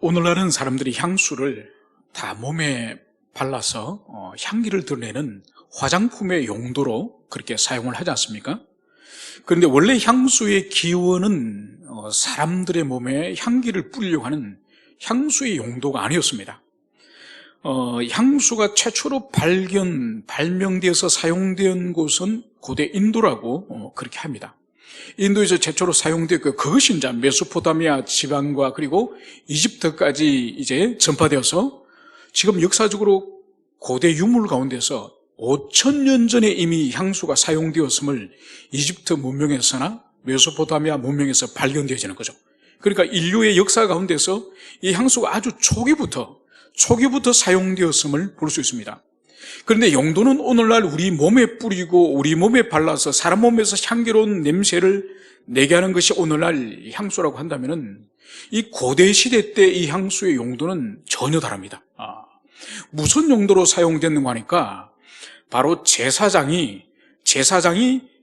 오늘날은 사람들이 향수를 다 몸에 발라서 향기를 드러내는 화장품의 용도로 그렇게 사용을 하지 않습니까? 그런데 원래 향수의 기원은 사람들의 몸에 향기를 뿌리려고 하는 향수의 용도가 아니었습니다. 향수가 최초로 발명되어서 사용된 곳은 고대 인도라고 그렇게 합니다. 인도에서 최초로 사용되었고 그것이 이제 메소포타미아 지방과 그리고 이집트까지 이제 전파되어서 지금 역사적으로 고대 유물 가운데서 5,000년 전에 이미 향수가 사용되었음을 이집트 문명에서나 메소포타미아 문명에서 발견되어지는 거죠. 그러니까 인류의 역사 가운데서 이 향수가 아주 초기부터 사용되었음을 볼 수 있습니다. 그런데 용도는 오늘날 우리 몸에 뿌리고 우리 몸에 발라서 사람 몸에서 향기로운 냄새를 내게 하는 것이 오늘날 향수라고 한다면 이 고대 시대 때 이 향수의 용도는 전혀 다릅니다. 무슨 용도로 사용됐는가 하니까 바로 제사장이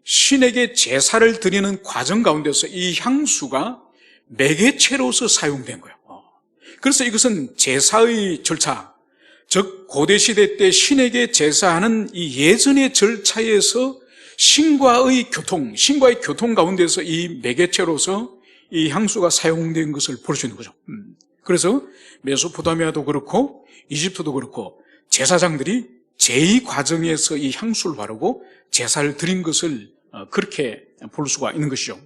신에게 제사를 드리는 과정 가운데서 이 향수가 매개체로서 사용된 거예요. 그래서 이것은 제사의 절차, 즉 고대시대 때 신에게 제사하는 이 예전의 절차에서 신과의 교통 가운데서 이 매개체로서 이 향수가 사용된 것을 볼 수 있는 거죠. 그래서 메소포타미아도 그렇고 이집트도 그렇고 제사장들이 제2과정에서 이 향수를 바르고 제사를 드린 것을 그렇게 볼 수가 있는 것이죠.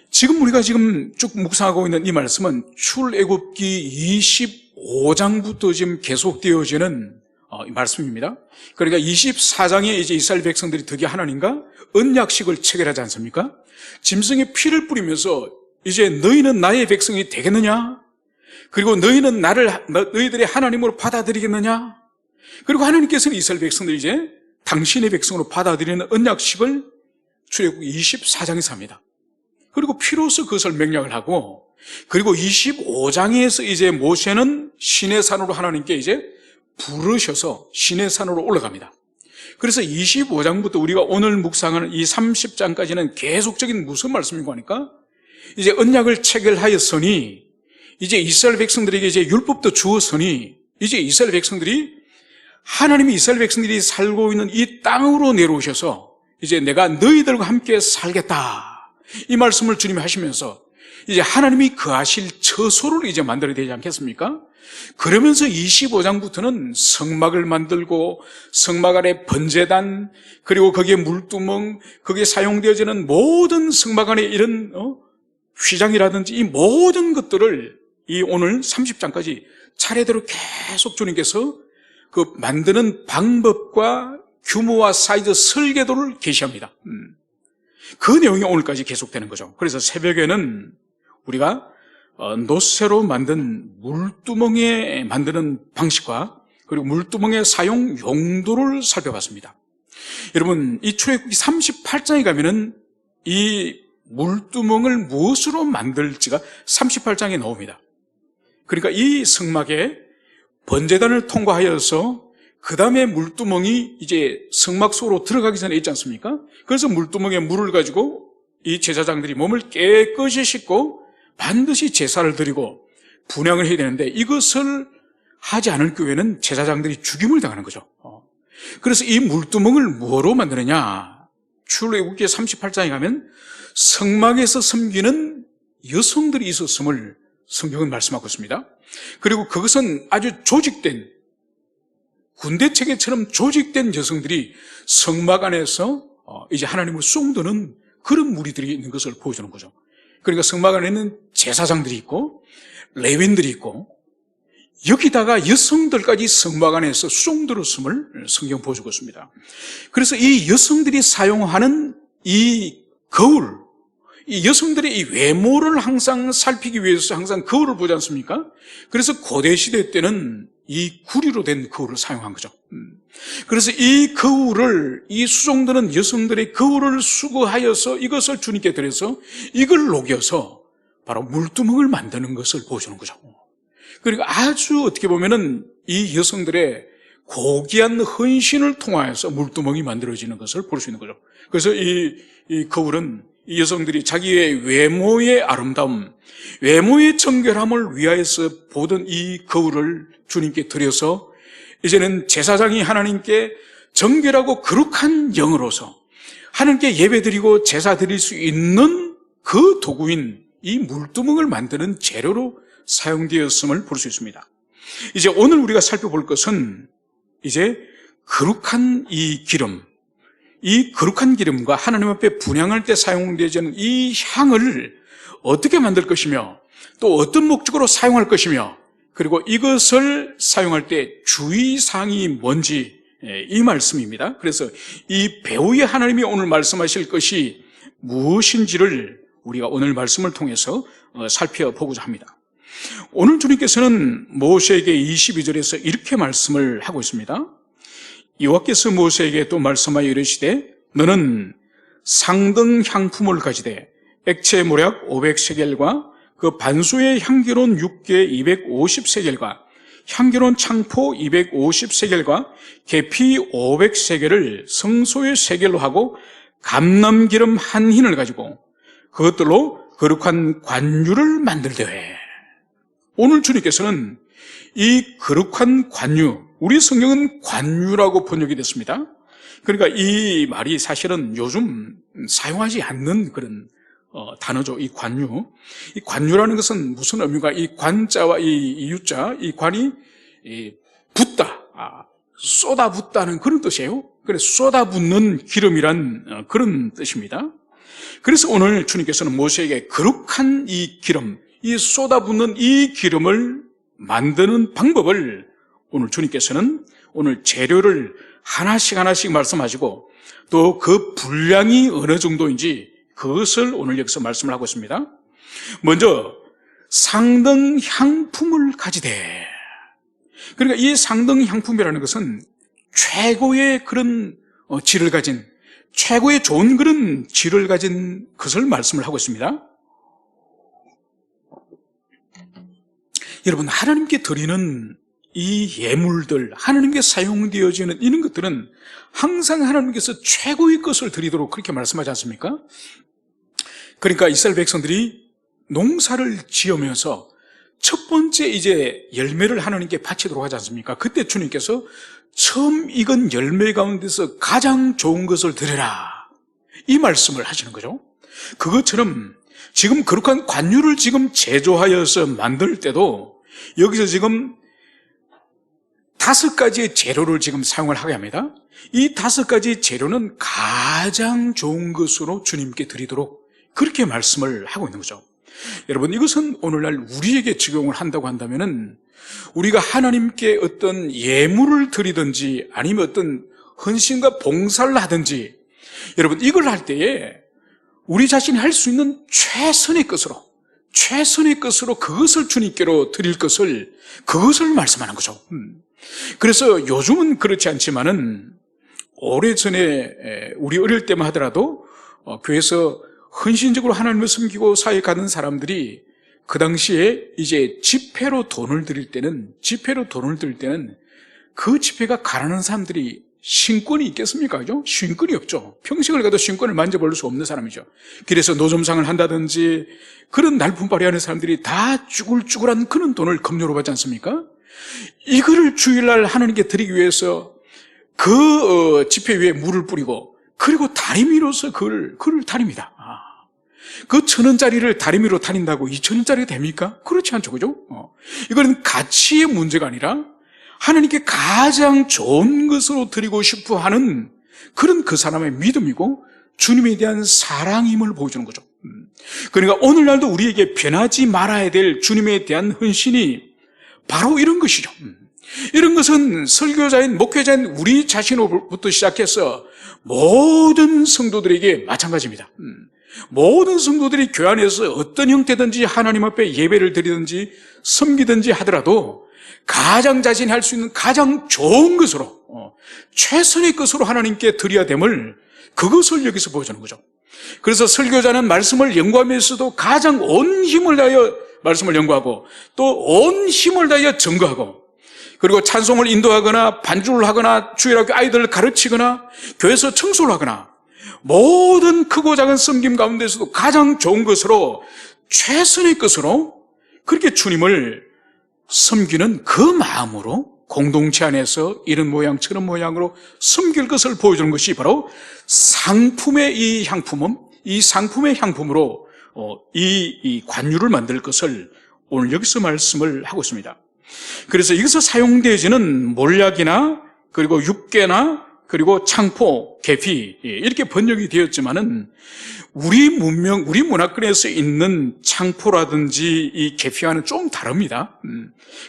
지금 우리가 쭉 묵상하고 있는 이 말씀은 출애굽기 25장부터 지금 계속되어지는 말씀입니다. 그러니까 24장에 이제 이스라엘 백성들이 드디어 하나님과 언약식을 체결하지 않습니까? 짐승의 피를 뿌리면서 이제 너희는 나의 백성이 되겠느냐? 그리고 너희는 너희들의 하나님으로 받아들이겠느냐? 그리고 하나님께서는 이스라엘 백성들이 이제 당신의 백성으로 받아들이는 언약식을 출애굽기 24장에서 합니다. 그리고 피로서 그것을 맹약을 하고, 그리고 25장에서 이제 모세는 시내 산으로 하나님께 이제 부르셔서 시내 산으로 올라갑니다. 그래서 25장부터 우리가 오늘 묵상하는 이 30장까지는 계속적인 무슨 말씀인가 하니까 이제 언약을 체결하였으니 이제 이스라엘 백성들에게 이제 율법도 주었으니 이제 하나님이 이스라엘 백성들이 살고 있는 이 땅으로 내려오셔서 이제 내가 너희들과 함께 살겠다. 이 말씀을 주님이 하시면서 이제 하나님이 거하실 처소를 이제 만들어야 되지 않겠습니까? 그러면서 25장부터는 성막을 만들고 성막 안에 번제단, 그리고 거기에 물두멍, 거기에 사용되어지는 모든 성막 안에 이런 휘장이라든지 이 모든 것들을 이 오늘 30장까지 차례대로 계속 주님께서 그 만드는 방법과 규모와 사이즈, 설계도를 계시합니다. 그 내용이 오늘까지 계속되는 거죠. 그래서 새벽에는 우리가 노쇠로 만든 물두멍에 만드는 방식과 그리고 물두멍의 사용 용도를 살펴봤습니다. 여러분, 이 출애굽기 38장에 가면은 이 물두멍을 무엇으로 만들지가 38장에 나옵니다. 그러니까 이 성막에 번제단을 통과하여서 그 다음에 물두멍이 이제 성막 속으로 들어가기 전에 있지 않습니까? 그래서 물두멍에 물을 가지고 이 제사장들이 몸을 깨끗이 씻고 반드시 제사를 드리고 분향을 해야 되는데 이것을 하지 않을 경우에는 제사장들이 죽임을 당하는 거죠. 그래서 이 물두멍을 뭐로 만드느냐? 출애굽기 38장에 가면 성막에서 섬기는 여성들이 있었음을 성경은 말씀하고 있습니다. 그리고 그것은 아주 조직된, 군대 체계처럼 조직된 여성들이 성막 안에서 이제 하나님을 颂드는 그런 무리들이 있는 것을 보여주는 거죠. 그러니까 성막 안에는 제사장들이 있고 레위인들이 있고 여기다가 여성들까지 성막 안에서 颂들었음을 성경 보여주고 있습니다. 그래서 이 여성들이 사용하는 이 거울, 이 여성들의 이 외모를 항상 살피기 위해서 항상 거울을 보지 않습니까? 그래서 고대 시대 때는 이 구리로 된 거울을 사용한 거죠. 그래서 이 거울을, 이 수종드는 여성들의 거울을 수거하여서 이것을 주님께 드려서 이걸 녹여서 바로 물두멍을 만드는 것을 보여주는 거죠. 그러니까 아주 어떻게 보면은 이 여성들의 고귀한 헌신을 통하여서 물두멍이 만들어지는 것을 볼 수 있는 거죠. 그래서 이 거울은 이 여성들이 자기의 외모의 아름다움, 외모의 정결함을 위하여서 보던 이 거울을 주님께 드려서 이제는 제사장이 하나님께 정결하고 거룩한 영으로서 하나님께 예배드리고 제사 드릴 수 있는 그 도구인 이 물두멍을 만드는 재료로 사용되었음을 볼 수 있습니다. 이제 오늘 우리가 살펴볼 것은 이제 거룩한 이 기름, 이 거룩한 기름과 하나님 앞에 분향할 때 사용되는 이 향을 어떻게 만들 것이며 또 어떤 목적으로 사용할 것이며 그리고 이것을 사용할 때 주의사항이 뭔지 이 말씀입니다. 그래서 이 배후에 하나님이 오늘 말씀하실 것이 무엇인지를 우리가 오늘 말씀을 통해서 살펴보고자 합니다. 오늘 주님께서는 모세에게 22절에서 이렇게 말씀을 하고 있습니다. 여호와께서 모세에게 또 말씀하여 이르시되 너는 상등 향품을 가지되 액체 모략 500세겔과 그 반수의 향기로운 육개 250세겔과 향기로운 창포 250세겔과 계피 500세겔을 성소의 세겔로 하고 감람기름 한 흰을 가지고 그것들로 거룩한 관유를 만들되. 오늘 주님께서는 이 거룩한 관유, 우리 성경은 관유라고 번역이 됐습니다. 그러니까 이 말이 사실은 요즘 사용하지 않는 그런 단어죠. 이 관유. 이 관유라는 것은 무슨 의미가, 이 관자와 이 유자, 이 관이 붓다, 쏟아붓다는 그런 뜻이에요. 그래서 쏟아붓는 기름이란 그런 뜻입니다. 그래서 오늘 주님께서는 모세에게 거룩한 이 기름, 이 쏟아붓는 이 기름을 만드는 방법을 오늘 주님께서는 오늘 재료를 하나씩 하나씩 말씀하시고 또 그 분량이 어느 정도인지 그것을 오늘 여기서 말씀을 하고 있습니다. 먼저 상등 향품을 가지되. 그러니까 이 상등 향품이라는 것은 최고의 그런 질을 가진, 최고의 좋은 그런 질을 가진 것을 말씀을 하고 있습니다. 여러분, 하나님께 드리는 이 예물들, 하나님께 사용되어지는 이런 것들은 항상 하나님께서 최고의 것을 드리도록 그렇게 말씀하지 않습니까? 그러니까 이스라엘 백성들이 농사를 지으면서 첫 번째 이제 열매를 하나님께 바치도록 하지 않습니까? 그때 주님께서 처음 익은 열매 가운데서 가장 좋은 것을 드려라, 이 말씀을 하시는 거죠. 그것처럼 지금 거룩한 관유를 지금 제조하여서 만들 때도 여기서 지금 5가지의 재료를 지금 사용을 하게 합니다. 이 5가지 재료는 가장 좋은 것으로 주님께 드리도록 그렇게 말씀을 하고 있는 거죠. 여러분, 이것은 오늘날 우리에게 적용을 한다고 한다면은 우리가 하나님께 어떤 예물을 드리든지 아니면 어떤 헌신과 봉사를 하든지, 여러분, 이걸 할 때에 우리 자신이 할 수 있는 최선의 것으로 그것을 주님께로 드릴 것을, 그것을 말씀하는 거죠. 그래서 요즘은 그렇지 않지만은 오래전에 우리 어릴 때만 하더라도 교회에서 헌신적으로 하나님을 섬기고 사회에 가는 사람들이 그 당시에 이제 집회로 돈을 드릴 때는 그 집회가 가난한 사람들이 신권이 있겠습니까? 그죠? 신권이 없죠. 평생을 가도 신권을 만져볼 수 없는 사람이죠. 그래서 노점상을 한다든지 그런 날품발이하는 사람들이 다 쭈글쭈글한 그런 돈을 급료로 받지 않습니까? 이거를 주일날 하나님께 드리기 위해서 그 집회 위에 물을 뿌리고 그리고 다리미로서 그를 다립니다. 그 1,000원짜리를 다리미로 다닌다고 2,000원짜리가 됩니까? 그렇지 않죠. 그죠? 이거는 가치의 문제가 아니라 하나님께 가장 좋은 것으로 드리고 싶어 하는 그런 그 사람의 믿음이고 주님에 대한 사랑임을 보여주는 거죠. 그러니까 오늘날도 우리에게 변하지 말아야 될 주님에 대한 헌신이 바로 이런 것이죠. 이런 것은 설교자인, 목회자인 우리 자신으로부터 시작해서 모든 성도들에게 마찬가지입니다. 모든 성도들이 교회 안에서 어떤 형태든지 하나님 앞에 예배를 드리든지 섬기든지 하더라도 가장 자신이 할 수 있는 가장 좋은 것으로, 최선의 것으로 하나님께 드려야 됨을, 그것을 여기서 보여주는 거죠. 그래서 설교자는 말씀을 연구하면서도 가장 온 힘을 다하여 말씀을 연구하고 또 온 힘을 다하여 증거하고, 그리고 찬송을 인도하거나 반주를 하거나 주일학교 아이들을 가르치거나 교회에서 청소를 하거나 모든 크고 작은 섬김 가운데서도 가장 좋은 것으로, 최선의 것으로 그렇게 주님을 섬기는 그 마음으로 공동체 안에서 이런 모양 저런 모양으로 섬길 것을 보여주는 것이 바로 상품의 이 향품은, 이 상품의 향품으로 이 관유를 만들 것을 오늘 여기서 말씀을 하고 있습니다. 그래서 여기서 사용되어지는 몰약이나 그리고 육개나 그리고 창포, 계피 이렇게 번역이 되었지만은 우리 문명, 우리 문화권에서 있는 창포라든지 이 계피와는 좀 다릅니다.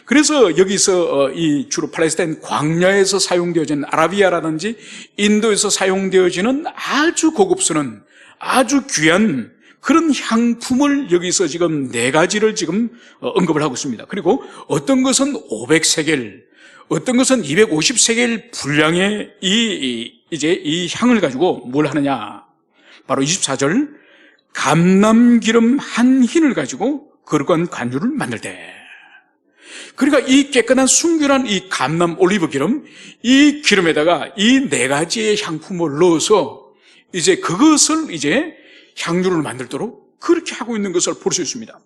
그래서 여기서 이 주로 팔레스타인 광야에서 사용되어지는 아라비아라든지 인도에서 사용되어지는 아주 고급스러운 아주 귀한 그런 향품을 여기서 지금 4가지를 지금 언급을 하고 있습니다. 그리고 어떤 것은 500세겔, 어떤 것은 250세겔 분량의 이 향을 가지고 뭘 하느냐? 바로 24절, 감람기름 한 흰을 가지고 거룩한 관유를 만들 때. 그러니까 이 깨끗한 순결한 이 감람 올리브 기름, 이 기름에다가 이 4가지의 향품을 넣어서 이제 그것을 이제 향유를 만들도록 그렇게 하고 있는 것을 볼 수 있습니다.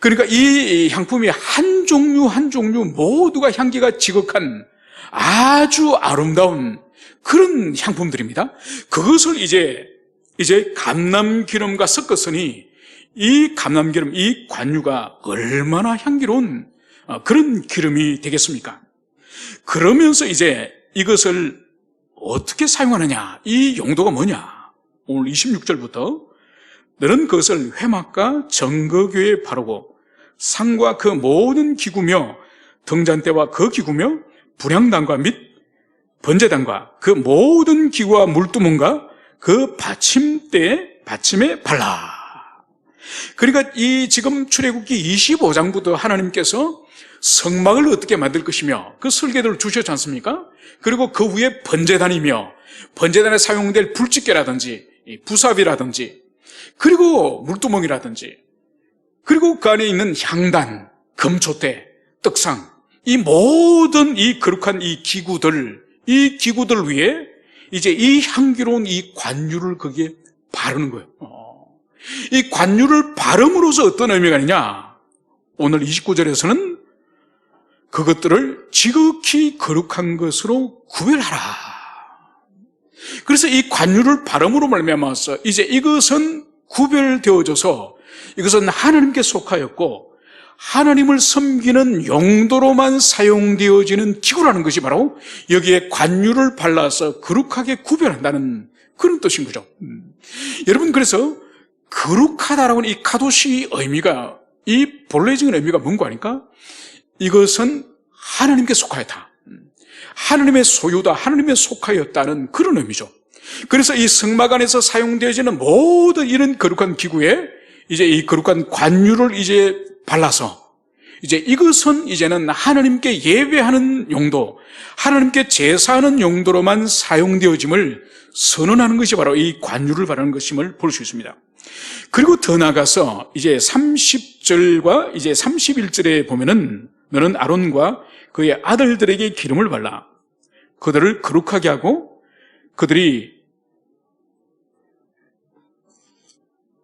그러니까 이 향품이 한 종류 한 종류 모두가 향기가 지극한 아주 아름다운 그런 향품들입니다. 그것을 이제 감람기름과 섞었으니 이 감람기름, 이 관유가 얼마나 향기로운 그런 기름이 되겠습니까? 그러면서 이제 이것을 어떻게 사용하느냐, 이 용도가 뭐냐? 오늘 26절부터 너는 그것을 회막과 정거교에 바르고 상과 그 모든 기구며 등잔대와 그 기구며 분향단과 및 번제단과 그 모든 기구와 물두멍과 그 받침에 발라. 그러니까 이 지금 출애굽기 25장부터 하나님께서 성막을 어떻게 만들 것이며 그 설계도를 주셨지 않습니까? 그리고 그 위에 번제단이며 번제단에 사용될 불집게라든지 부삽이라든지 그리고 물두멍이라든지 그리고 그 안에 있는 향단, 금초대, 떡상 이 모든 이 거룩한 이 기구들 위에 이제 이 향기로운 이 관유를 거기에 바르는 거예요. 이 관유를 바름으로써 어떤 의미가 있냐? 오늘 29절에서는 그것들을 지극히 거룩한 것으로 구별하라. 그래서 이 관유를 바름으로 말미암아서 이제 이것은 구별되어져서 이것은 하나님께 속하였고 하나님을 섬기는 용도로만 사용되어지는 기구라는 것이 바로 여기에 관유를 발라서 거룩하게 구별한다는 그런 뜻인 거죠. 여러분, 그래서 거룩하다라고 하는 이 카도시 의미가, 이 본래적인 의미가 뭔가 하니까 이것은 하나님께 속하였다, 하나님의 소유다, 하나님에 속하였다는 그런 의미죠. 그래서 이 성막 안에서 사용되어지는 모든 이런 거룩한 기구에 이제 이 거룩한 관유를 이제 발라서 이제 이것은 이제는 하나님께 예배하는 용도, 하나님께 제사하는 용도로만 사용되어짐을 선언하는 것이 바로 이 관유를 바르는 것임을 볼 수 있습니다. 그리고 더 나아가서 이제 30절과 이제 31절에 보면은 너는 아론과 그의 아들들에게 기름을 발라 그들을 거룩하게 하고 그들이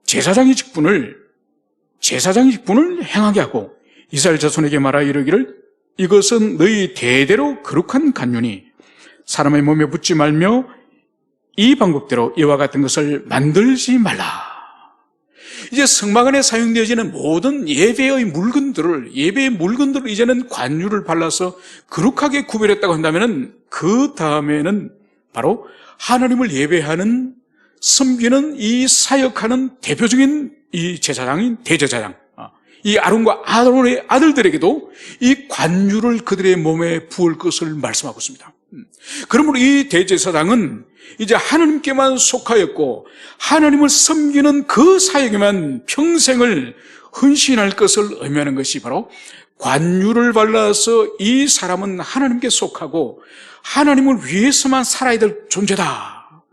제사장의 직분을 행하게 하고 이스라엘 자손에게 말하 이르기를 이것은 너희 대대로 거룩한 관유니 사람의 몸에 묻지 말며 이 방법대로 이와 같은 것을 만들지 말라. 이제 성막 안에 사용되어지는 모든 예배의 물건들을 이제는 관유를 발라서 거룩하게 구별했다고 한다면 그 다음에는 바로 하나님을 예배하는, 섬기는 이 사역하는 대표적인 이 제사장인 대제사장, 이 아론과 아론의 아들들에게도 이 관유를 그들의 몸에 부을 것을 말씀하고 있습니다. 그러므로 이 대제사장은 이제 하나님께만 속하였고 하나님을 섬기는 그 사역에만 평생을 헌신할 것을 의미하는 것이 바로 관유를 발라서 이 사람은 하나님께 속하고 하나님을 위해서만 살아야 될 존재다,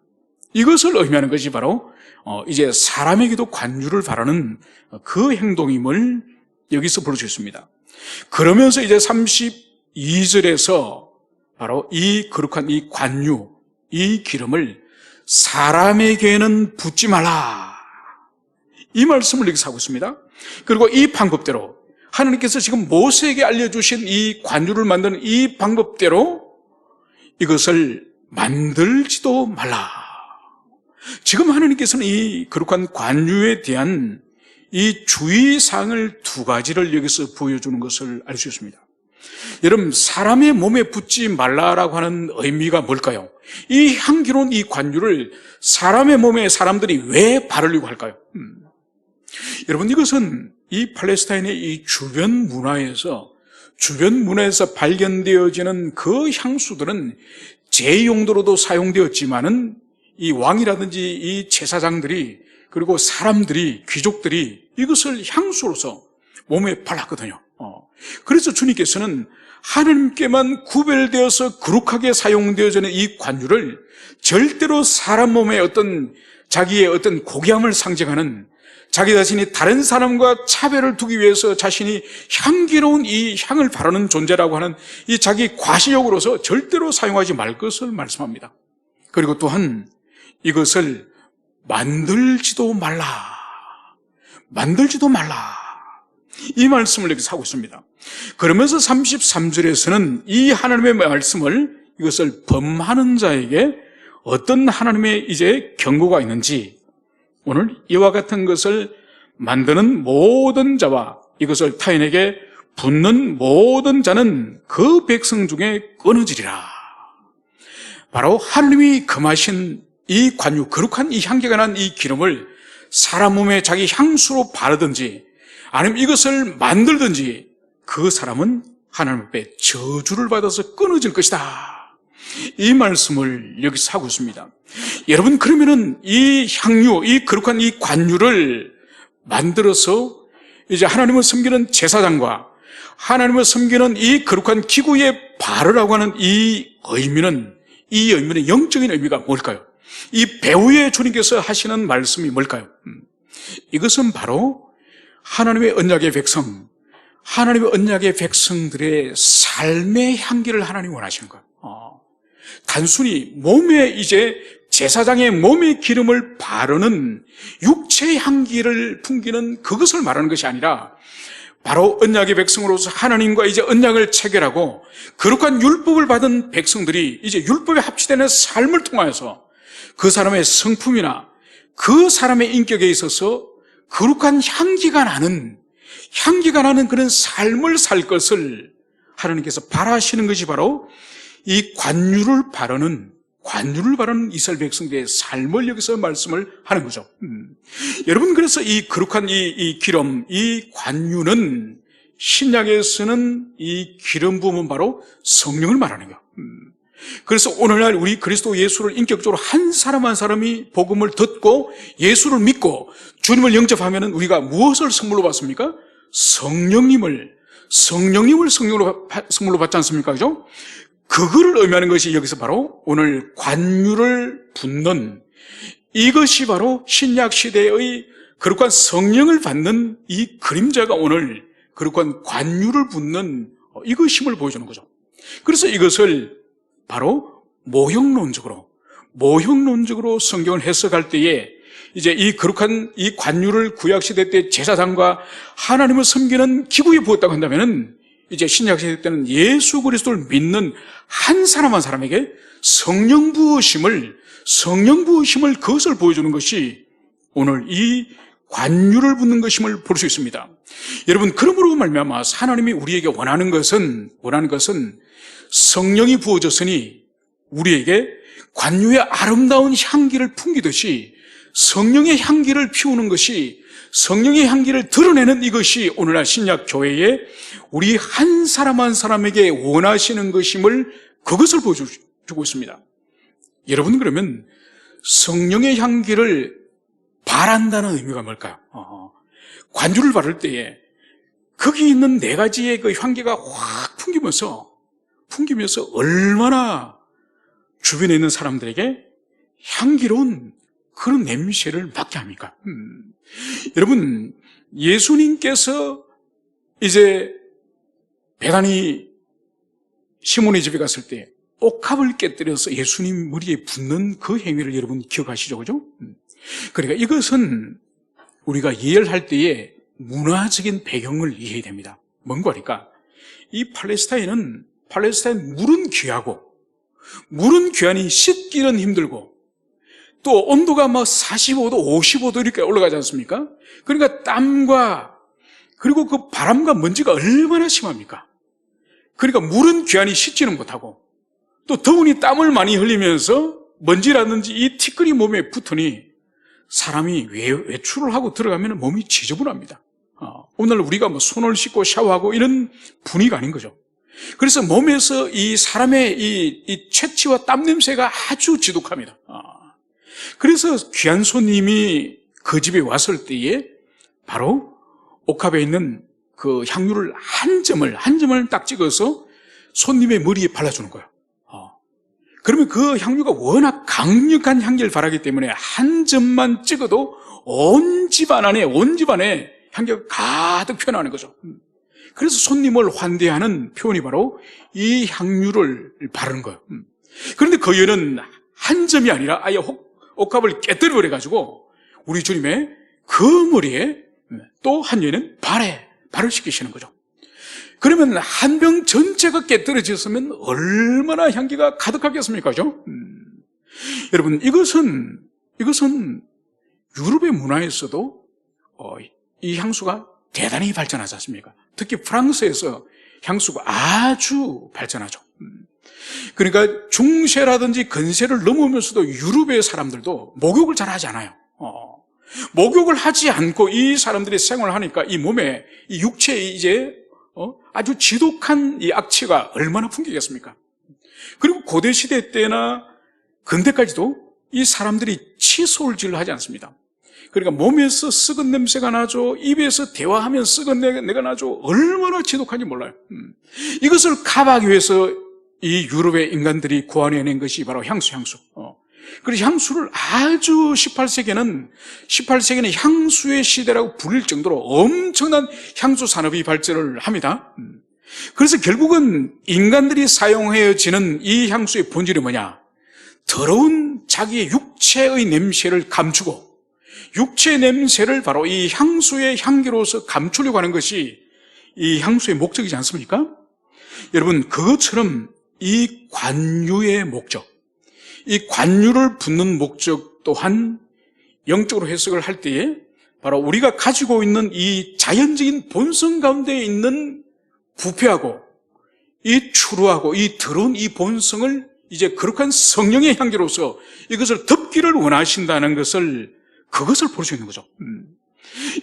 이것을 의미하는 것이 바로 이제 사람에게도 관유를 바라는 그 행동임을 여기서 볼 수 있습니다. 그러면서 이제 32절에서 바로 이 거룩한 이 관유, 이 기름을 사람에게는 붓지 말라. 이 말씀을 여기서 하고 있습니다. 그리고 이 방법대로 하나님께서 지금 모세에게 알려주신 이 관유를 만드는 이 방법대로 이것을 만들지도 말라. 지금 하나님께서는 이 거룩한 관유에 대한 이 주의사항을 두 가지를 여기서 보여주는 것을 알 수 있습니다. 여러분, 사람의 몸에 붓지 말라라고 하는 의미가 뭘까요? 이 향기로운 이 관유를 사람의 몸에 사람들이 왜 바르려고 할까요? 여러분, 이것은 이 팔레스타인의 이 주변 문화에서 발견되어지는 그 향수들은 제 용도로도 사용되었지만은 이 왕이라든지 이 제사장들이 그리고 사람들이, 귀족들이 이것을 향수로서 몸에 발랐거든요. 그래서 주님께서는 하나님께만 구별되어서 거룩하게 사용되어지는 이 관유를 절대로 사람 몸에 자기의 어떤 고귀함을 상징하는, 자기 자신이 다른 사람과 차별을 두기 위해서 자신이 향기로운 이 향을 바르는 존재라고 하는 이 자기 과시욕으로서 절대로 사용하지 말 것을 말씀합니다. 그리고 또한 이것을 만들지도 말라. 이 말씀을 여기서 하고 있습니다. 그러면서 33절에서는 이 하나님의 말씀을, 이것을 범하는 자에게 어떤 하나님의 이제 경고가 있는지, 오늘 이와 같은 것을 만드는 모든 자와 이것을 타인에게 붓는 모든 자는 그 백성 중에 끊어지리라. 바로 하나님이 금하신 이 관유, 거룩한 이 향기가 난 이 기름을 사람 몸에 자기 향수로 바르든지 아니면 이것을 만들든지 그 사람은 하나님 앞에 저주를 받아서 끊어질 것이다. 이 말씀을 여기서 하고 있습니다. 여러분, 그러면은 이 향유, 이 거룩한 이 관유를 만들어서 이제 하나님을 섬기는 제사장과 하나님을 섬기는 이 거룩한 기구에 바르라고 하는 이 의미는 영적인 의미가 뭘까요? 이 배후에 주님께서 하시는 말씀이 뭘까요? 이것은 바로 하나님의 언약의 백성, 하나님의 언약의 백성들의 삶의 향기를 하나님이 원하시는 거예요. 단순히 몸에 이제 제사장의 몸의 기름을 바르는 육체의 향기를 풍기는 그것을 말하는 것이 아니라 바로 언약의 백성으로서 하나님과 이제 언약을 체결하고 거룩한 율법을 받은 백성들이 이제 율법에 합치되는 삶을 통하여서 그 사람의 성품이나 그 사람의 인격에 있어서 거룩한 향기가 나는 그런 삶을 살 것을 하나님께서 바라시는 것이 바로 이 관유를 바르는 이스라엘 백성들의 삶을 여기서 말씀을 하는 거죠. 여러분, 그래서 이 거룩한 이 기름, 이 관유는 신약에서는 이 기름 부음은 바로 성령을 말하는 거예요. 그래서 오늘날 우리 그리스도 예수를 인격적으로 한 사람 한 사람이 복음을 듣고 예수를 믿고 주님을 영접하면은 우리가 무엇을 선물로 받습니까? 성령님을 선물로 받지 않습니까? 그죠? 그거를 의미하는 것이 여기서 바로 오늘 관유를 붓는, 이것이 바로 신약 시대의 거룩한 성령을 받는 이 그림자가 오늘 거룩한 관유를 붓는 이것임을 보여주는 거죠. 그래서 이것을 바로 모형론적으로 성경을 해석할 때에 이제 이 거룩한 이 관유를 구약시대 때 제사장과 하나님을 섬기는 기구에 부었다고 한다면은 이제 신약시대 때는 예수 그리스도를 믿는 한 사람 한 사람에게 성령 부으심을 그것을 보여주는 것이 오늘 이 관유를 붓는 것임을 볼 수 있습니다. 여러분, 그러므로 말미암아 하나님이 우리에게 원하는 것은 성령이 부어졌으니 우리에게 관유의 아름다운 향기를 풍기듯이 성령의 향기를 피우는 것이, 성령의 향기를 드러내는 이것이 오늘날 신약 교회에 우리 한 사람 한 사람에게 원하시는 것임을 그것을 보여주고 있습니다. 여러분, 그러면 성령의 향기를 바란다는 의미가 뭘까요? 관유를 바를 때에 거기 있는 네 가지의 그 향기가 확 풍기면서 얼마나 주변에 있는 사람들에게 향기로운 그런 냄새를 맡게 합니까? 여러분, 예수님께서 이제 베다니 시몬의 집에 갔을 때 옥합을 깨뜨려서 예수님 머리에 붓는 그 행위를 여러분 기억하시죠? 그죠? 그러니까 이것은 우리가 예열할 때에 문화적인 배경을 이해해야 됩니다. 뭔가 하니까 이 팔레스타인은 물은 귀하고 물은 귀하니 씻기는 힘들고 또 온도가 45도, 55도 이렇게 올라가지 않습니까? 그러니까 땀과 그리고 그 바람과 먼지가 얼마나 심합니까? 그러니까 물은 귀하니 씻지는 못하고 또 더우니 땀을 많이 흘리면서 먼지라든지 이 티끌이 몸에 붙으니 사람이 외출을 하고 들어가면 몸이 지저분합니다. 오늘 우리가 손을 씻고 샤워하고 이런 분위기가 아닌 거죠. 그래서 몸에서 이 사람의 이 채취와 땀 냄새가 아주 지독합니다. 그래서 귀한 손님이 그 집에 왔을 때에 바로 옥합에 있는 그 향유를 한 점을 딱 찍어서 손님의 머리에 발라주는 거예요. 그러면 그 향유가 워낙 강력한 향기를 발하기 때문에 한 점만 찍어도 온 집안 안에 향기가 가득 피어나는 거죠. 그래서 손님을 환대하는 표현이 바로 이 향유를 바르는 거예요. 그런데 그 여인은 한 점이 아니라 아예 옥합을 깨뜨려버려가지고 우리 주님의 그 머리에 또 한 여인은 발을 시키시는 거죠. 그러면 한 병 전체가 깨뜨려졌으면 얼마나 향기가 가득하겠습니까? 그죠? 여러분, 이것은 유럽의 문화에서도 이 향수가 대단히 발전하지 않습니까? 특히 프랑스에서 향수가 아주 발전하죠. 그러니까 중세라든지 근세를 넘으면서도 유럽의 사람들도 목욕을 잘 하지 않아요. 목욕을 하지 않고 이 사람들이 생활을 하니까 이 몸에, 이 육체에 이제 아주 지독한 이 악취가 얼마나 풍기겠습니까? 그리고 고대시대 때나 근대까지도 이 사람들이 칫솔질을 하지 않습니다. 그러니까 몸에서 썩은 냄새가 나죠. 입에서 대화하면 썩은 내가 나죠. 얼마나 지독한지 몰라요. 이것을 커버하기 위해서 이 유럽의 인간들이 고안해낸 것이 바로 향수. 그래서 향수를 아주 18세기에는 향수의 시대라고 불릴 정도로 엄청난 향수 산업이 발전을 합니다. 그래서 결국은 인간들이 사용해지는 이 향수의 본질이 뭐냐? 더러운 자기의 육체의 냄새를 감추고 육체의 냄새를 바로 이 향수의 향기로서 감추려고 하는 것이 이 향수의 목적이지 않습니까? 여러분, 그것처럼 이 관유의 목적, 이 관유를 붓는 목적 또한 영적으로 해석을 할 때에 바로 우리가 가지고 있는 이 자연적인 본성 가운데 있는 부패하고 이 추루하고 이 더러운 이 본성을 이제 거룩한 성령의 향기로서 이것을 덮기를 원하신다는 그것을 볼 수 있는 거죠.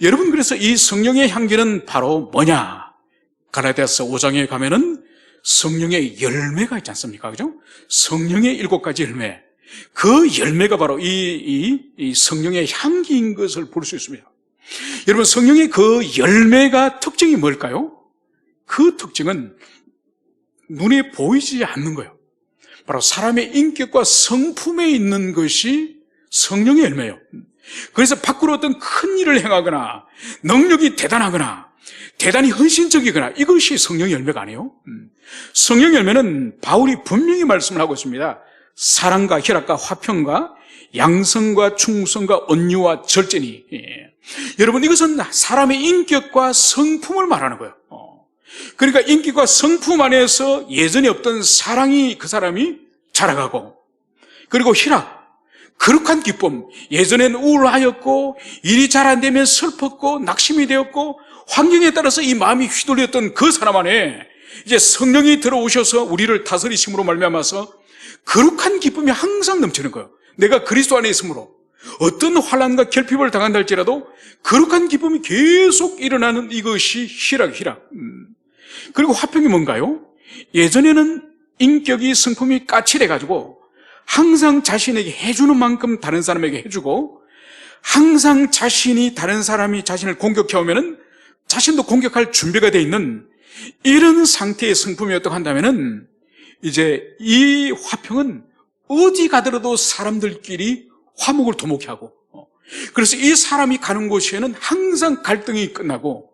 여러분, 그래서 이 성령의 향기는 바로 뭐냐? 갈라디아서 5장에 가면은 성령의 열매가 있지 않습니까? 그죠? 성령의 7가지 열매. 그 열매가 바로 이 성령의 향기인 것을 볼 수 있습니다. 여러분, 성령의 그 열매가 특징이 뭘까요? 그 특징은 눈에 보이지 않는 거예요. 바로 사람의 인격과 성품에 있는 것이 성령의 열매예요. 그래서 밖으로 어떤 큰 일을 행하거나 능력이 대단하거나 대단히 헌신적이거나 이것이 성령의 열매가 아니에요. 성령의 열매는 바울이 분명히 말씀을 하고 있습니다. 사랑과 희락과 화평과 양성과 충성과 온유와 절제니. 여러분, 이것은 사람의 인격과 성품을 말하는 거예요. 그러니까 인격과 성품 안에서 예전에 없던 사랑이 그 사람이 자라가고, 그리고 희락, 거룩한 기쁨, 예전엔 우울하였고 일이 잘 안 되면 슬펐고 낙심이 되었고 환경에 따라서 이 마음이 휘둘렸던 그 사람 안에 이제 성령이 들어오셔서 우리를 다스리심으로 말미암아서 거룩한 기쁨이 항상 넘치는 거예요. 내가 그리스도 안에 있으므로 어떤 환난과 결핍을 당한다 할지라도 거룩한 기쁨이 계속 일어나는 이것이 희락. 그리고 화평이 뭔가요? 예전에는 인격이 성품이 까칠해가지고 항상 자신에게 해주는 만큼 다른 사람에게 해주고 항상 자신이 다른 사람이 자신을 공격해오면은 자신도 공격할 준비가 되어 있는 이런 상태의 성품이었다고 한다면은 이제 이 화평은 어디 가더라도 사람들끼리 화목을 도모케 하고, 그래서 이 사람이 가는 곳에는 항상 갈등이 끝나고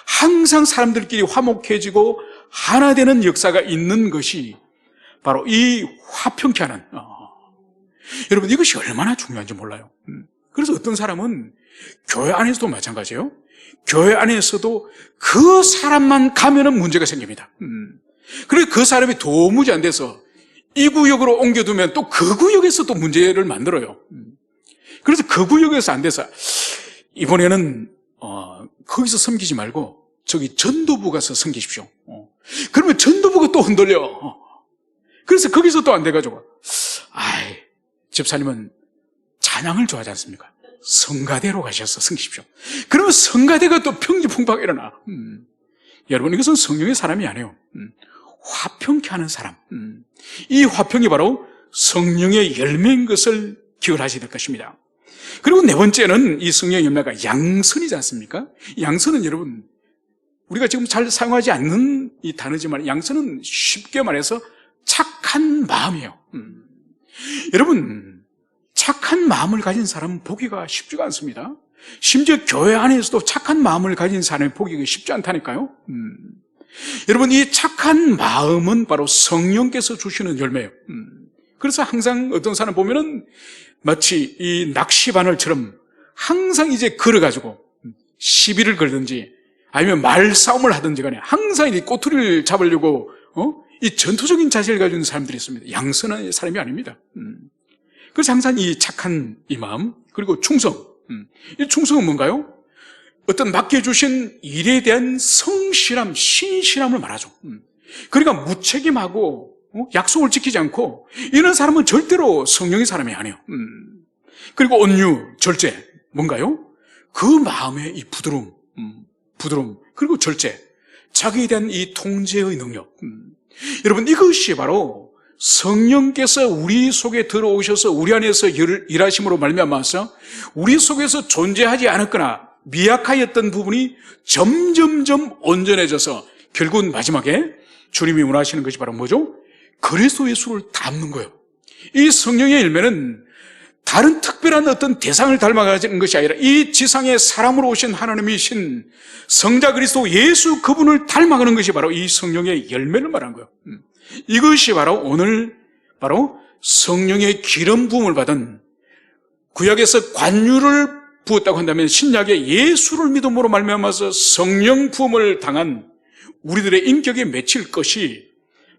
항상 사람들끼리 화목해지고 하나 되는 역사가 있는 것이 바로 이 화평케 하는, 여러분 이것이 얼마나 중요한지 몰라요. 그래서 어떤 사람은 교회 안에서도 마찬가지예요. 교회 안에서도 그 사람만 가면은 문제가 생깁니다. 그래서 그 사람이 도무지 안 돼서 이 구역으로 옮겨두면 또 그 구역에서 또 문제를 만들어요. 그래서 그 구역에서 안 돼서 이번에는 거기서 섬기지 말고 저기 전도부 가서 섬기십시오. 그러면 전도부가 또 흔들려. 그래서 거기서 또 안 돼가지고 집사님은 찬양을 좋아하지 않습니까? 성가대로 가셔서 섬기십시오. 그러면 성가대가 또 평지풍파가 일어나. 여러분 이것은 성령의 사람이 아니에요. 화평케 하는 사람. 이 화평이 바로 성령의 열매인 것을 기억하셔야 될 것입니다. 그리고 네 번째는 이 성령의 열매가 양선이지 않습니까? 양선은 여러분 우리가 지금 잘 사용하지 않는 이 단어지만 양선은 쉽게 말해서 착한 마음이에요. 여러분 착한 마음을 가진 사람은 보기가 쉽지가 않습니다. 심지어 교회 안에서도 착한 마음을 가진 사람이 보기가 쉽지 않다니까요. 여러분 이 착한 마음은 바로 성령께서 주시는 열매예요. 그래서 항상 어떤 사람 보면은 마치 이 낚시바늘처럼 항상 이제 걸어가지고 시비를 걸든지 아니면 말싸움을 하든지 간에 항상 이 꼬투리를 잡으려고 이 전투적인 자세를 가지고 있는 사람들이 있습니다. 양선한 사람이 아닙니다. 그래서 항상 이 착한 이 마음, 그리고 충성. 이 충성은 뭔가요? 어떤 맡겨주신 일에 대한 성실함, 신실함을 말하죠. 그러니까 무책임하고 약속을 지키지 않고 이런 사람은 절대로 성령의 사람이 아니에요. 그리고 온유, 절제. 뭔가요? 그 마음의 이 부드러움, 그리고 절제. 자기에 대한 이 통제의 능력. 여러분 이것이 바로 성령께서 우리 속에 들어오셔서 우리 안에서 일하심으로 말미암아서 우리 속에서 존재하지 않았거나 미약하였던 부분이 점점점 온전해져서 결국은 마지막에 주님이 원하시는 것이 바로 뭐죠? 그리스도 예수를 닮는 거예요. 이 성령의 열매는 다른 특별한 어떤 대상을 닮아가는 것이 아니라 이 지상에 사람으로 오신 하나님이신 성자 그리스도 예수 그분을 닮아가는 것이 바로 이 성령의 열매를 말하는 거예요. 이것이 바로 오늘 바로 성령의 기름 부음을 받은 구약에서 관유를 부었다고 한다면 신약의 예수를 믿음으로 말미암아서 성령 부음을 당한 우리들의 인격에 맺힐 것이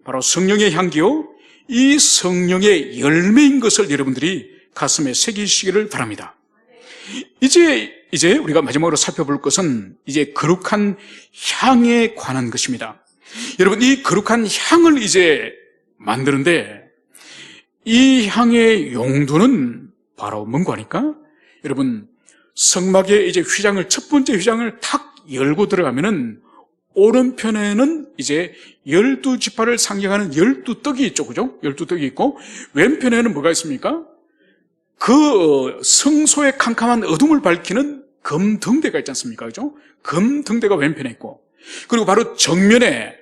바로 성령의 향기요 이 성령의 열매인 것을 여러분들이 가슴에 새기시기를 바랍니다. 이제 우리가 마지막으로 살펴볼 것은 이제 거룩한 향에 관한 것입니다. 여러분 이 거룩한 향을 이제 만드는데 이 향의 용도는 바로 뭔가 하니까 여러분 성막의 이제 휘장을 첫 번째 휘장을 탁 열고 들어가면은 오른편에는 이제 12지파를 상징하는 12떡이 있죠. 그죠? 12떡이 있고 왼편에는 뭐가 있습니까? 그 성소의 캄캄한 어둠을 밝히는 금등대가 있지 않습니까? 그죠? 금등대가 왼편에 있고 그리고 바로 정면에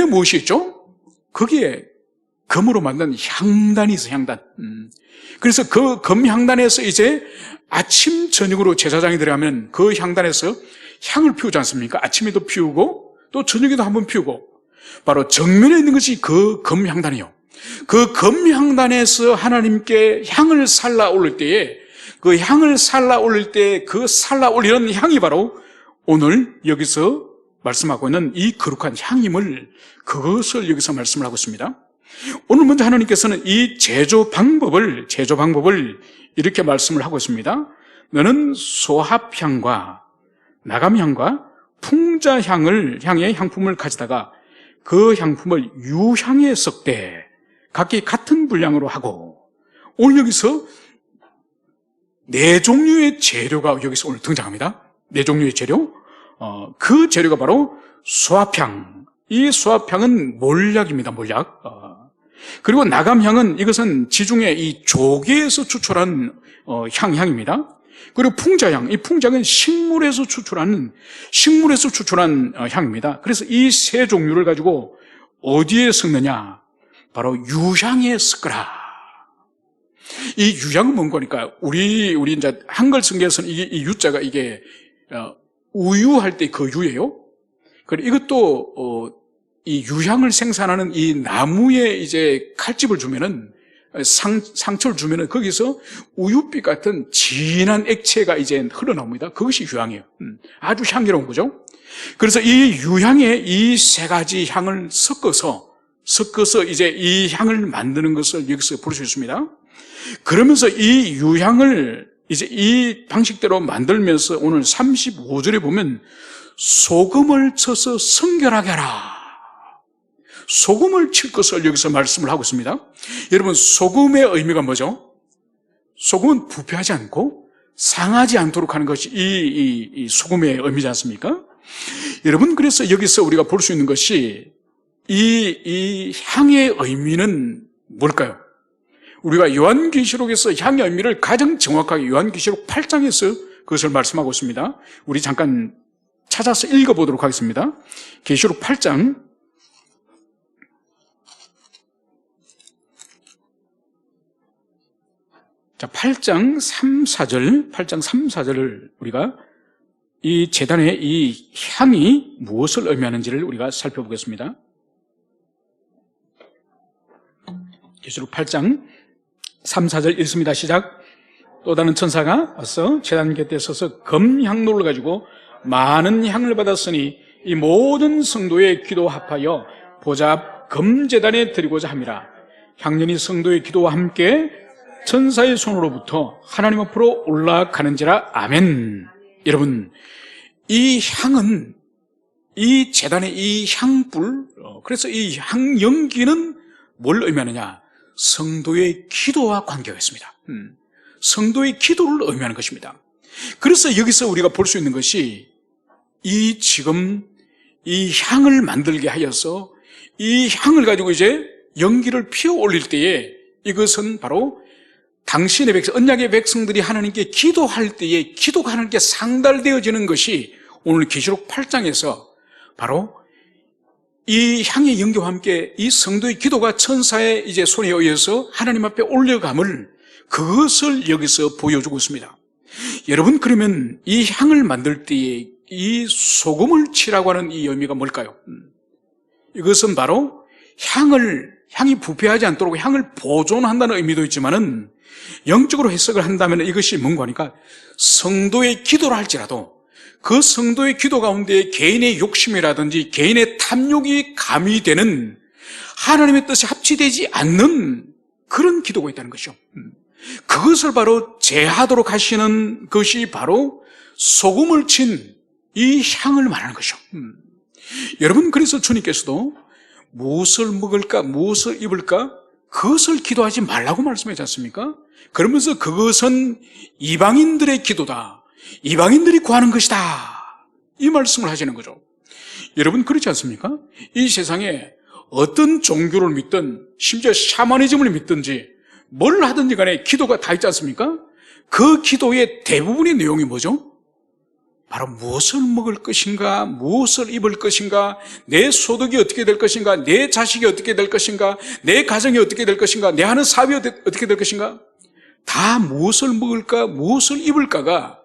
무엇이 있죠? 거기에 금으로 만든 향단이 있어요. 향단. 그래서 그 금향단에서 이제 아침 저녁으로 제사장이 들어가면 그 향단에서 향을 피우지 않습니까? 아침에도 피우고 또 저녁에도 한번 피우고 바로 정면에 있는 것이 그 금향단이에요. 그 금향단에서 하나님께 향을 살라 올릴 때에 그 향을 살라 올릴 때 그 살라 올리는 향이 바로 오늘 여기서 말씀하고 있는 이 거룩한 향임을 그것을 여기서 말씀을 하고 있습니다. 오늘 먼저 하나님께서는 이 제조 방법을 이렇게 말씀을 하고 있습니다. 너는 소합향과 나감향과 풍자향의 향품을 가지다가 그 향품을 유향에 섞되 각기 같은 분량으로 하고 오늘 여기서 네 종류의 재료가 여기서 오늘 등장합니다. 네 종류의 재료. 그 재료가 바로 소합향. 이 소합향은 몰약입니다. 몰약. 그리고 나감향은 이것은 지중해 이 조개에서 추출한 향입니다. 그리고 풍자향. 이 풍자향은 식물에서 추출한 향입니다. 그래서 이 세 종류를 가지고 어디에 섞느냐? 바로 유향에 섞으라. 이 유향은 뭔 거니까 우리 이제 한글 성경에서는 이 유자가 이게 우유할 때 그 유예요. 그리고 이것도 이 유향을 생산하는 이 나무에 이제 칼집을 주면은 상처를 주면은 거기서 우윳빛 같은 진한 액체가 이제 흘러나옵니다. 그것이 유향이에요. 아주 향기로운 거죠. 그래서 이 유향에 이 세 가지 향을 섞어서 이제 이 향을 만드는 것을 여기서 볼 수 있습니다. 그러면서 이 유향을 이제 이 방식대로 만들면서 오늘 35절에 보면 소금을 쳐서 성결하게 하라. 소금을 칠 것을 여기서 말씀을 하고 있습니다. 여러분, 소금의 의미가 뭐죠? 소금은 부패하지 않고 상하지 않도록 하는 것이 이 소금의 의미지 않습니까? 여러분, 그래서 여기서 우리가 볼 수 있는 것이 이 향의 의미는 뭘까요? 우리가 요한계시록에서 향의 의미를 가장 정확하게 요한계시록 8장에서 그것을 말씀하고 있습니다. 우리 잠깐 찾아서 읽어보도록 하겠습니다. 계시록 8장 자, 8장 3, 4절을 우리가 이 제단의 이 향이 무엇을 의미하는지를 우리가 살펴보겠습니다. 계시록 8장 3, 4절 읽습니다. 시작. 또 다른 천사가 와서 제단 곁에 서서 금향로를 가지고 많은 향을 받았으니 이 모든 성도의 기도 합하여 보좌 앞 금제단에 드리고자 함이라. 향년이 성도의 기도와 함께 천사의 손으로부터 하나님 앞으로 올라가는지라. 아멘. 여러분, 이 향은 이 제단의 이 향불, 그래서 이 향연기는 뭘 의미하느냐? 성도의 기도와 관계가 있습니다. 성도의 기도를 의미하는 것입니다. 그래서 여기서 우리가 볼 수 있는 것이 지금 이 향을 만들게 하여서 이 향을 가지고 이제 연기를 피워 올릴 때에 이것은 바로 당신의 백성, 언약의 백성들이 하나님께 기도할 때에 기도가 하나님께 상달되어지는 것이 오늘 계시록 8장에서 바로 이 향의 연기와 함께 이 성도의 기도가 천사의 이제 손에 의해서 하나님 앞에 올려감을 그것을 여기서 보여주고 있습니다. 여러분, 그러면 이 향을 만들 때에 이 소금을 치라고 하는 이 의미가 뭘까요? 이것은 바로 향이 부패하지 않도록 향을 보존한다는 의미도 있지만은 영적으로 해석을 한다면 이것이 뭔가 하니까 성도의 기도를 할지라도 그 성도의 기도 가운데 개인의 욕심이라든지 개인의 탐욕이 가미되는 하나님의 뜻이 합치되지 않는 그런 기도가 있다는 것이죠. 그것을 바로 제하도록 하시는 것이 바로 소금을 친 이 향을 말하는 것이죠. 여러분, 그래서 주님께서도 무엇을 먹을까, 무엇을 입을까, 그것을 기도하지 말라고 말씀하지 않습니까? 그러면서 그것은 이방인들의 기도다, 이방인들이 구하는 것이다, 이 말씀을 하시는 거죠. 여러분, 그렇지 않습니까? 이 세상에 어떤 종교를 믿든 심지어 샤머니즘을 믿든지 뭘 하든지 간에 기도가 다 있지 않습니까? 그 기도의 대부분의 내용이 뭐죠? 바로 무엇을 먹을 것인가, 무엇을 입을 것인가, 내 소득이 어떻게 될 것인가, 내 자식이 어떻게 될 것인가, 내 가정이 어떻게 될 것인가, 내 하는 사업이 어떻게 될 것인가, 다 무엇을 먹을까, 무엇을 입을까가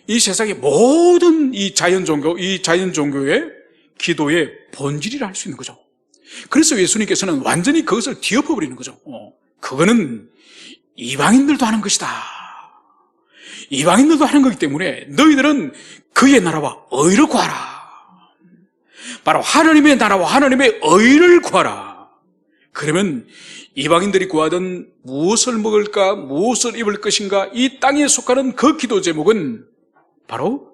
이 세상의 모든 이 자연 종교의 기도의 본질이라 할 수 있는 거죠. 그래서 예수님께서는 완전히 그것을 뒤엎어버리는 거죠. 그거는 이방인들도 하는 것이다. 이방인들도 하는 거기 때문에 너희들은 그의 나라와 의를 구하라. 바로 하나님의 나라와 하나님의 의를 구하라. 그러면 이방인들이 구하던 무엇을 먹을까, 무엇을 입을 것인가, 이 땅에 속하는 그 기도 제목은 바로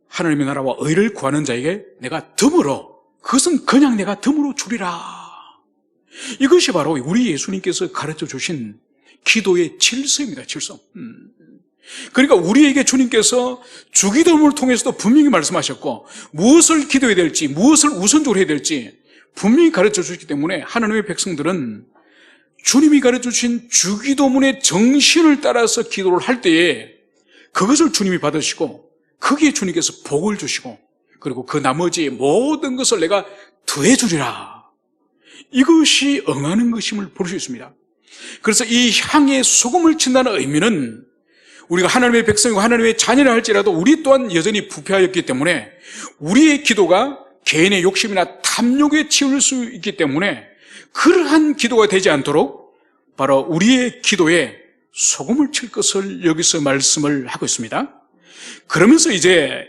하나님의 나라와 의를 구하는 자에게 내가 덤으로, 그것은 그냥 내가 덤으로 주리라. 이것이 바로 우리 예수님께서 가르쳐 주신 기도의 질서입니다. 질서. 그러니까 우리에게 주님께서 주기도문을 통해서도 분명히 말씀하셨고 무엇을 기도해야 될지, 무엇을 우선적으로 해야 될지 분명히 가르쳐 주셨기 때문에 하나님의 백성들은 주님이 가르쳐 주신 주기도문의 정신을 따라서 기도를 할 때에 그것을 주님이 받으시고 거기에 주님께서 복을 주시고 그리고 그 나머지 모든 것을 내가 더해 주리라. 이것이 응하는 것임을 볼 수 있습니다. 그래서 이 향에 소금을 친다는 의미는 우리가 하나님의 백성이고 하나님의 자녀라 할지라도 우리 또한 여전히 부패하였기 때문에 우리의 기도가 개인의 욕심이나 탐욕에 치울 수 있기 때문에 그러한 기도가 되지 않도록 바로 우리의 기도에 소금을 칠 것을 여기서 말씀을 하고 있습니다. 그러면서 이제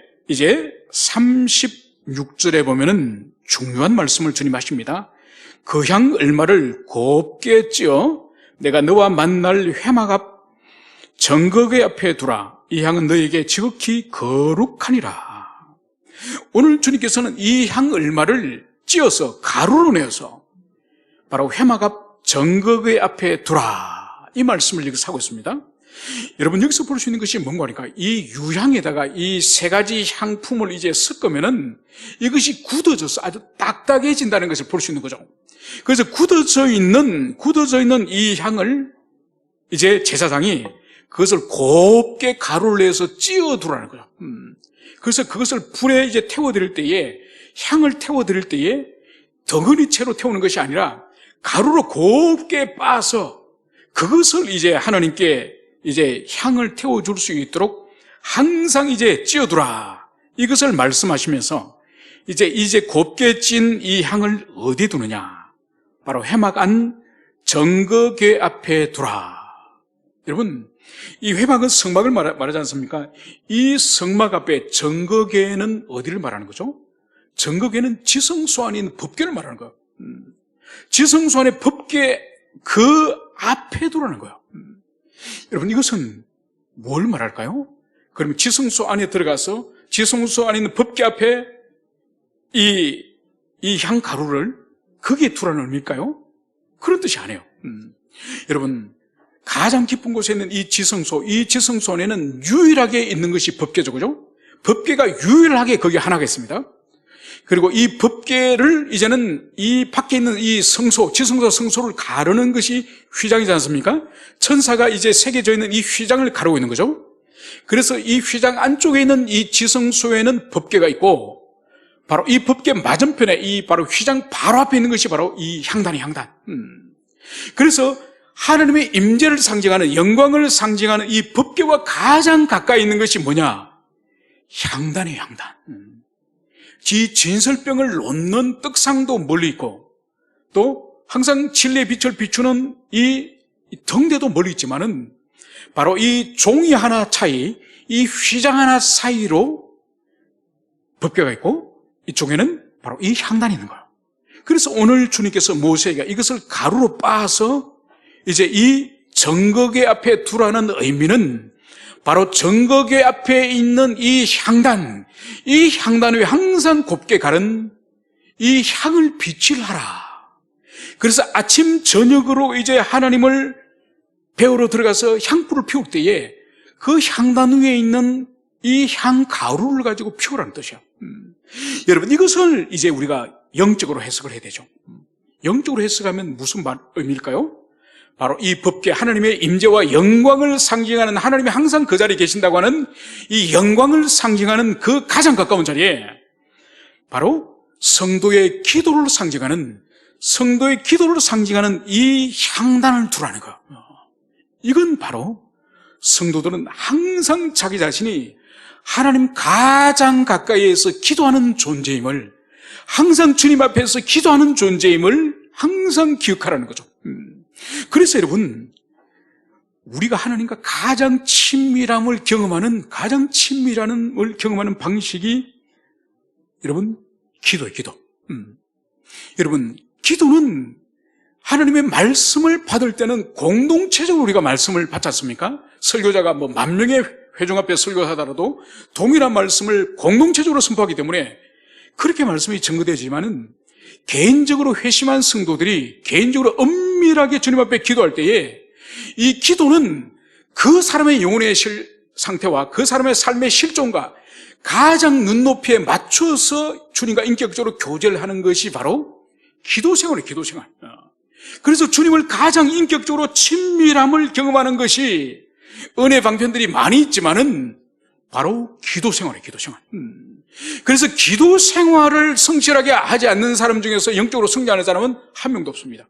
36절에 보면은 중요한 말씀을 주님 하십니다. 그 향 얼마를 곱게 찌어 내가 너와 만날 회막 앞 정거궤 앞에 두라. 이 향은 너에게 지극히 거룩하니라. 오늘 주님께서는 이 향 얼마를 찌어서 가루로 내어서 바로 회막 앞 정거궤 앞에 두라. 이 말씀을 여기서 하고 있습니다. 여러분, 여기서 볼 수 있는 것이 뭔가 하니까 이 유향에다가 이 세 가지 향품을 이제 섞으면은 이것이 굳어져서 아주 딱딱해진다는 것을 볼 수 있는 거죠. 그래서 굳어져 있는 이 향을 이제 제사장이 그것을 곱게 가루를 내서 찌어두라는 거죠. 그래서 그것을 불에 이제 태워드릴 때에, 향을 태워드릴 때에 덩어리 채로 태우는 것이 아니라 가루로 곱게 빻아서 그것을 이제 하나님께 이제 향을 태워줄 수 있도록 항상 이제 찌어두라. 이것을 말씀하시면서 이제 곱게 찐 이 향을 어디에 두느냐? 바로 회막 안 정거궤 앞에 두라. 여러분, 이 회막은 성막을 말하지 않습니까? 이 성막 앞에 정거궤는 어디를 말하는 거죠? 정거궤는 지성소 안에 있는 법궤를 말하는 거예요. 지성소 안에 법궤 그 앞에 두라는 거예요. 여러분, 이것은 뭘 말할까요? 그러면 지성소 안에 들어가서 지성소 안에 있는 법궤 앞에 이 향 가루를 거기에 두라는 의미일까요? 그런 뜻이 아니에요. 여러분, 가장 깊은 곳에 있는 이 지성소 안에는 유일하게 있는 것이 법궤죠, 그죠? 법궤가 유일하게 거기 하나가 있습니다. 그리고 이 법궤를 이제는 이 밖에 있는 이 성소, 지성소 성소를 가르는 것이 휘장이지 않습니까? 천사가 이제 새겨져 있는 이 휘장을 가르고 있는 거죠. 그래서 이 휘장 안쪽에 있는 이 지성소에는 법궤가 있고, 바로 이 법궤 맞은편에 이 바로 휘장 바로 앞에 있는 것이 바로 이 향단이 향단. 그래서 하나님의 임재를 상징하는, 영광을 상징하는 이 법궤와 가장 가까이 있는 것이 뭐냐? 향단이에요, 향단. 이 진설병을 놓는 떡상도 멀리 있고, 또 항상 진리의 빛을 비추는 이 등대도 멀리 있지만은 바로 이 종이 하나 차이, 이 휘장 하나 사이로 법궤가 있고, 이쪽에는 바로 이 향단이 있는 거예요. 그래서 오늘 주님께서 모세에게 이것을 가루로 빻아서 이제 이 정거궤 앞에 두라는 의미는 바로 정거궤 앞에 있는 이 향단 위에 항상 곱게 가른 이 향을 빛을 하라. 그래서 아침 저녁으로 이제 하나님을 배우러 들어가서 향불을 피울 때에 그 향단 위에 있는 이 향 가루를 가지고 피우라는 뜻이야. 여러분, 이것을 이제 우리가 영적으로 해석을 해야 되죠. 영적으로 해석하면 무슨 의미일까요? 바로 이 법궤, 하나님의 임재와 영광을 상징하는, 하나님이 항상 그 자리에 계신다고 하는 이 영광을 상징하는 그 가장 가까운 자리에 바로 성도의 기도를 상징하는 이 향단을 두라는 거. 이건 바로 성도들은 항상 자기 자신이 하나님 가장 가까이에서 기도하는 존재임을, 항상 주님 앞에서 기도하는 존재임을 항상 기억하라는 거죠. 그래서 여러분, 우리가 하나님과 가장 친밀함을 경험하는 방식이 여러분, 기도예요, 기도. 여러분, 기도는 하나님의 말씀을 받을 때는 공동체적으로 우리가 말씀을 받지 않습니까? 설교자가 10,000명의 회중 앞에 설교하더라도 동일한 말씀을 공동체적으로 선포하기 때문에 그렇게 말씀이 전거되지만은 개인적으로 회심한 성도들이 개인적으로 엄밀하게 주님 앞에 기도할 때에 이 기도는 그 사람의 영혼의 상태와 그 사람의 삶의 실존과 가장 눈높이에 맞춰서 주님과 인격적으로 교제를 하는 것이 바로 기도 생활이에요, 기도 생활. 그래서 주님을 가장 인격적으로 친밀함을 경험하는 것이 은혜 방편들이 많이 있지만은 바로 기도 생활이에요, 기도 생활. 그래서 기도 생활을 성실하게 하지 않는 사람 중에서 영적으로 성장하는 사람은 한 명도 없습니다.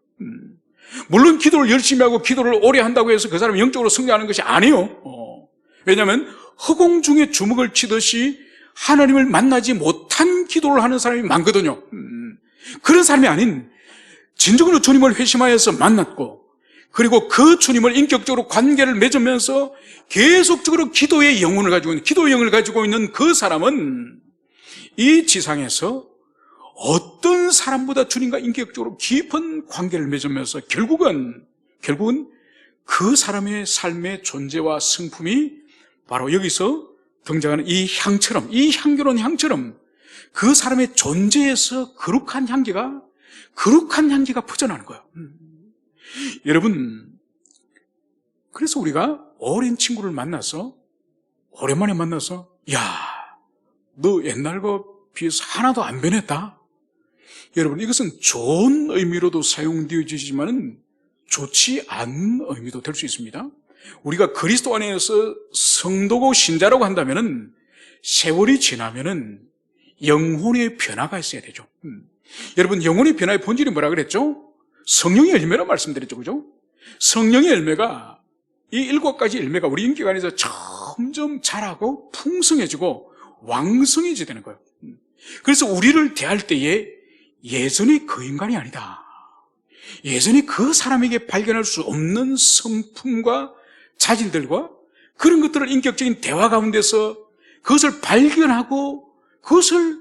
물론 기도를 열심히 하고 기도를 오래 한다고 해서 그 사람이 영적으로 성장하는 것이 아니에요. 왜냐하면 허공 중에 주먹을 치듯이 하나님을 만나지 못한 기도를 하는 사람이 많거든요. 그런 사람이 아닌 진정으로 주님을 회심하여서 만났고, 그리고 그 주님을 인격적으로 관계를 맺으면서 계속적으로 기도의 영혼을 가지고 있는, 기도의 영을 가지고 있는 그 사람은 이 지상에서 어떤 사람보다 주님과 인격적으로 깊은 관계를 맺으면서 결국은 그 사람의 삶의 존재와 성품이 바로 여기서 등장하는 이 향처럼, 이 향기로운 향처럼 그 사람의 존재에서 거룩한 향기가 퍼져나는 거예요. 여러분, 그래서 우리가 어린 친구를 만나서, 오랜만에 만나서, 야, 너 옛날과 비해서 하나도 안 변했다. 여러분, 이것은 좋은 의미로도 사용되어지지만 좋지 않은 의미도 될 수 있습니다. 우리가 그리스도 안에서 성도고 신자라고 한다면은 세월이 지나면은 영혼의 변화가 있어야 되죠. 여러분, 영혼의 변화의 본질이 뭐라 그랬죠? 성령의 열매라 말씀드렸죠. 그죠? 성령의 열매가, 이 7가지 열매가 우리 인격 안에서 점점 자라고 풍성해지고 왕성해지게 되는 거예요. 그래서 우리를 대할 때에 예전의 그 인간이 아니다. 예전에 그 사람에게 발견할 수 없는 성품과 자질들과 그런 것들을 인격적인 대화 가운데서 그것을 발견하고 그것을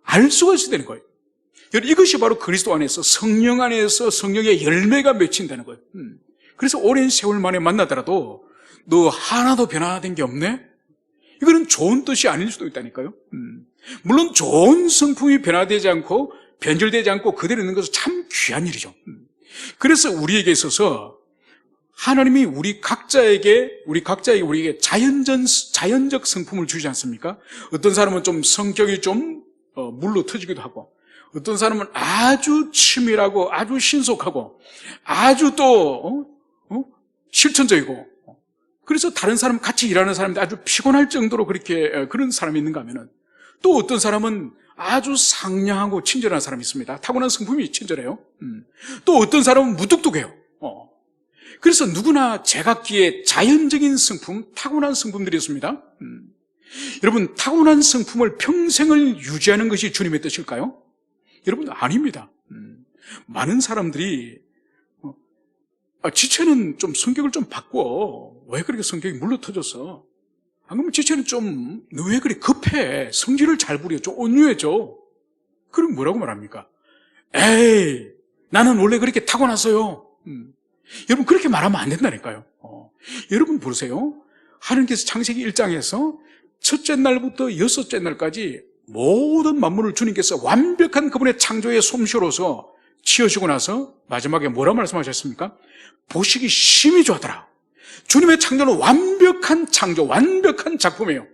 알 수가 있어야 되는 거예요. 이것이 바로 그리스도 안에서, 성령 안에서 성령의 열매가 맺힌다는 거예요. 그래서 오랜 세월 만에 만나더라도 너 하나도 변화된 게 없네? 이거는 좋은 뜻이 아닐 수도 있다니까요. 물론 좋은 성품이 변화되지 않고 변질되지 않고 그대로 있는 것은 참 귀한 일이죠. 그래서 우리에게 있어서 하나님이 우리 각자에게 우리에게 자연적 성품을 주지 않습니까? 어떤 사람은 좀 성격이 좀 물로 터지기도 하고, 어떤 사람은 아주 치밀하고 아주 신속하고 아주 또 실천적이고, 그래서 다른 사람 같이 일하는 사람인데 아주 피곤할 정도로 그렇게 그런 사람이 있는가 하면은, 또 어떤 사람은 아주 상냥하고 친절한 사람이 있습니다. 타고난 성품이 친절해요. 또 어떤 사람은 무뚝뚝해요. 그래서 누구나 제각기에 자연적인 성품, 타고난 성품들이 있습니다. 여러분, 타고난 성품을 평생을 유지하는 것이 주님의 뜻일까요? 여러분, 아닙니다. 많은 사람들이 지체는 좀 성격을 좀 바꿔. 왜 그렇게 성격이 물러 터졌어? 안 그러면 지체는 좀, 너 왜 그래 급해? 성질을 잘 부려. 좀 온유해져. 그럼 뭐라고 말합니까? 에이, 나는 원래 그렇게 타고났어요. 여러분, 그렇게 말하면 안 된다니까요. 여러분 보세요. 하나님께서 창세기 1장에서 첫째 날부터 6째 날까지 모든 만물을 주님께서 완벽한 그분의 창조의 솜씨로서 지으시고 나서 마지막에 뭐라 말씀하셨습니까? 보시기 심히 좋았더라. 주님의 창조는 완벽한 창조, 완벽한 작품이에요.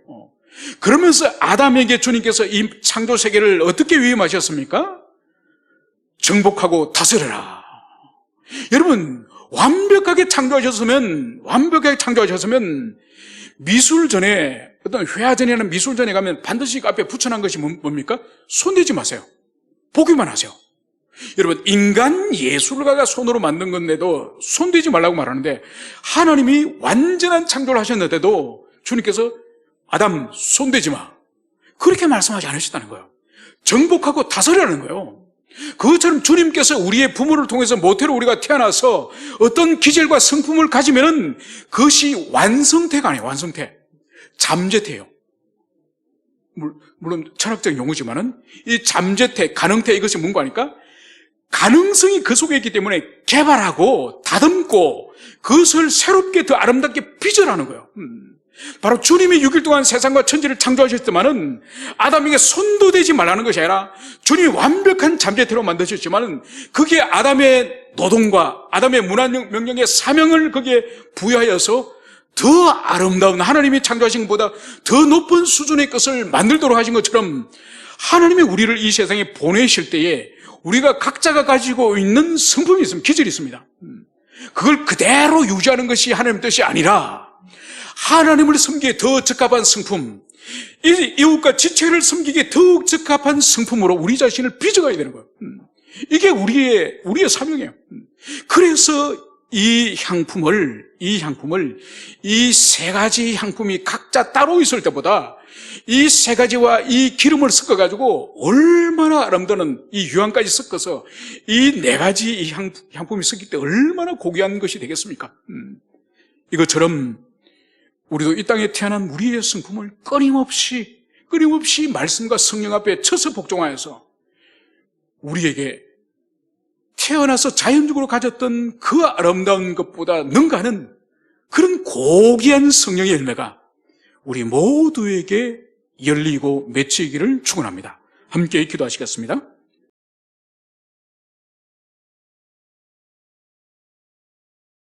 그러면서 아담에게 주님께서 이 창조 세계를 어떻게 위임하셨습니까? 정복하고 다스려라. 여러분, 완벽하게 창조하셨으면 미술전에, 어떤 회화전이나 미술전에 가면 반드시 그 앞에 붙여놓은 것이 뭡니까? 손대지 마세요. 보기만 하세요. 여러분, 인간 예술가가 손으로 만든 건데도 손대지 말라고 말하는데, 하나님이 완전한 창조를 하셨는데도 주님께서 아담 손대지 마, 그렇게 말씀하지 않으셨다는 거예요. 정복하고 다스리라는 거예요. 그것처럼 주님께서 우리의 부모를 통해서 모태로 우리가 태어나서 어떤 기질과 성품을 가지면은 그것이 완성태가 아니에요. 완성태. 잠재태예요. 물론 철학적 용어지만은 이 잠재태, 가능태, 이것이 뭔가 하니까 가능성이 그 속에 있기 때문에 개발하고 다듬고 그것을 새롭게 더 아름답게 빚어라는 거예요. 바로 주님이 6일 동안 세상과 천지를 창조하셨지만은 아담에게 손도 대지 말라는 것이 아니라 주님이 완벽한 잠재태로 만드셨지만은 그게 아담의 노동과 아담의 문화명령의 사명을 거기에 부여하여서 더 아름다운, 하나님이 창조하신 것보다 더 높은 수준의 것을 만들도록 하신 것처럼 하나님이 우리를 이 세상에 보내실 때에 우리가 각자가 가지고 있는 성품이 있습니다. 기질이 있습니다. 그걸 그대로 유지하는 것이 하나님의 뜻이 아니라 하나님을 섬기기에 더 적합한 성품, 이웃과 지체를 섬기기에 더욱 적합한 성품으로 우리 자신을 빚어가야 되는 거예요. 이게 우리의 사명이에요. 그래서 이 향품을 이 세 가지 향품이 각자 따로 있을 때보다 이 세 가지와 이 기름을 섞어가지고 얼마나 아름다운 이 유향까지 섞어서 이 네 가지 이 향품이 섞일 때 얼마나 고귀한 것이 되겠습니까? 이것처럼 우리도 이 땅에 태어난 우리의 성품을 끊임없이 말씀과 성령 앞에 쳐서 복종하여서 우리에게 태어나서 자연적으로 가졌던 그 아름다운 것보다 능가하는 그런 고귀한 성령의 열매가 우리 모두에게 열리고 맺히기를 축원합니다. 함께 기도하시겠습니다.